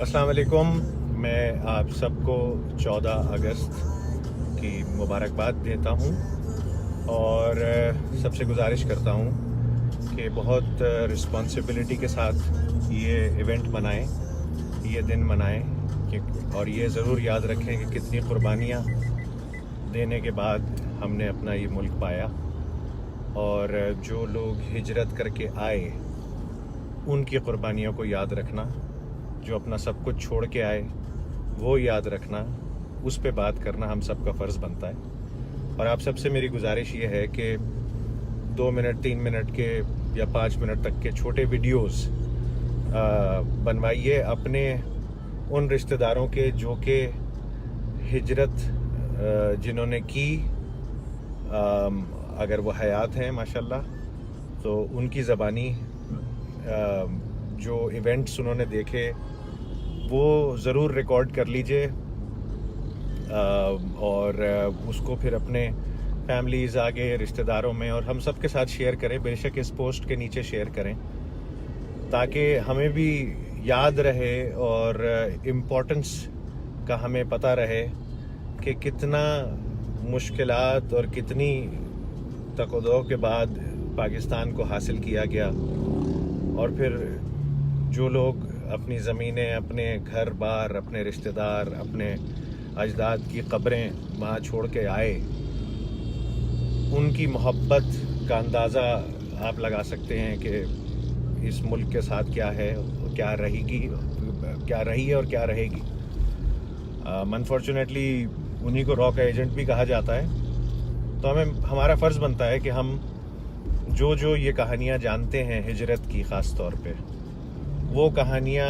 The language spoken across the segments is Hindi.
अस्सलाम वालेकुम। मैं आप सबको 14 अगस्त की मुबारकबाद देता हूँ और सबसे गुजारिश करता हूँ कि बहुत रिस्पॉन्सिबिलिटी के साथ ये इवेंट मनाएं, ये दिन मनाएं और ये ज़रूर याद रखें कि कितनी कुर्बानियाँ देने के बाद हमने अपना ये मुल्क पाया। और जो लोग हिजरत करके आए उनकी कुर्बानियों को याद रखना, जो अपना सब कुछ छोड़ के आए वो याद रखना, उस पे बात करना हम सबका फ़र्ज़ बनता है। और आप सबसे मेरी गुजारिश ये है कि 2 मिनट 3 मिनट के या 5 मिनट तक के छोटे वीडियोस बनवाइए अपने उन रिश्तेदारों के जो कि हिजरत जिन्होंने की, अगर वो हयात हैं माशाल्लाह तो उनकी ज़बानी जो इवेंट्स उन्होंने देखे वो ज़रूर रिकॉर्ड कर लीजिए और उसको फिर अपने फैमिलीज़ आगे रिश्तेदारों में और हम सब के साथ शेयर करें। बेशक इस पोस्ट के नीचे शेयर करें ताकि हमें भी याद रहे और इम्पोर्टेंस का हमें पता रहे कि कितना मुश्किलात और कितनी तकदो के बाद पाकिस्तान को हासिल किया गया। और फिर जो लोग अपनी ज़मीनें, अपने घर बार, अपने रिश्तेदार, अपने अजदाद की कब्रें वहाँ छोड़ के आए, उनकी मोहब्बत का अंदाज़ा आप लगा सकते हैं कि इस मुल्क के साथ क्या है, क्या रहेगी, क्या रही है और क्या रहेगी। अनफॉर्चुनेटली उन्हीं को रॉ का एजेंट भी कहा जाता है। तो हमारा फ़र्ज़ बनता है कि हम जो ये कहानियाँ जानते हैं हिजरत की ख़ास तौर पे, वो कहानियाँ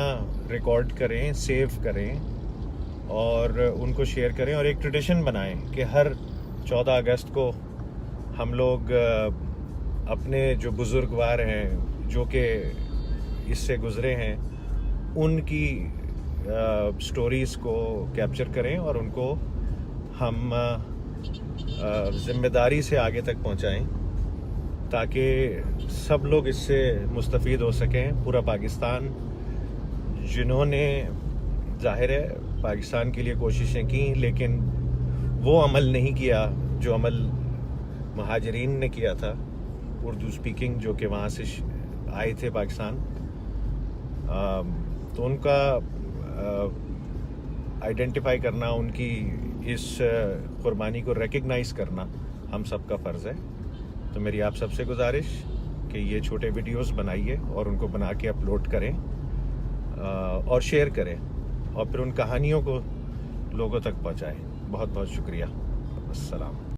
रिकॉर्ड करें, सेव करें और उनको शेयर करें और एक ट्रेडिशन बनाएं कि हर 14 अगस्त को हम लोग अपने जो बुज़ुर्गवार हैं जो कि इससे गुज़रे हैं उनकी स्टोरीज़ को कैप्चर करें और उनको हम ज़िम्मेदारी से आगे तक पहुंचाएं ताकि सब लोग इससे मुस्तफ़ीद हो सकें। पूरा पाकिस्तान, जिन्होंने ज़ाहिर है पाकिस्तान के लिए कोशिशें की लेकिन वो अमल नहीं किया जो अमल महाजरीन ने किया था, उर्दू स्पीकिंग, जो कि वहाँ से आए थे पाकिस्तान, तो उनका आइडेंटिफाई करना, उनकी इस कुर्बानी को रिकग्नाइज़ करना हम सबका फ़र्ज़ है। तो मेरी आप सबसे गुजारिश कि ये छोटे वीडियोस बनाइए और उनको बना के अपलोड करें और शेयर करें और फिर उन कहानियों को लोगों तक पहुंचाएं। बहुत बहुत शुक्रिया। अस्सलाम।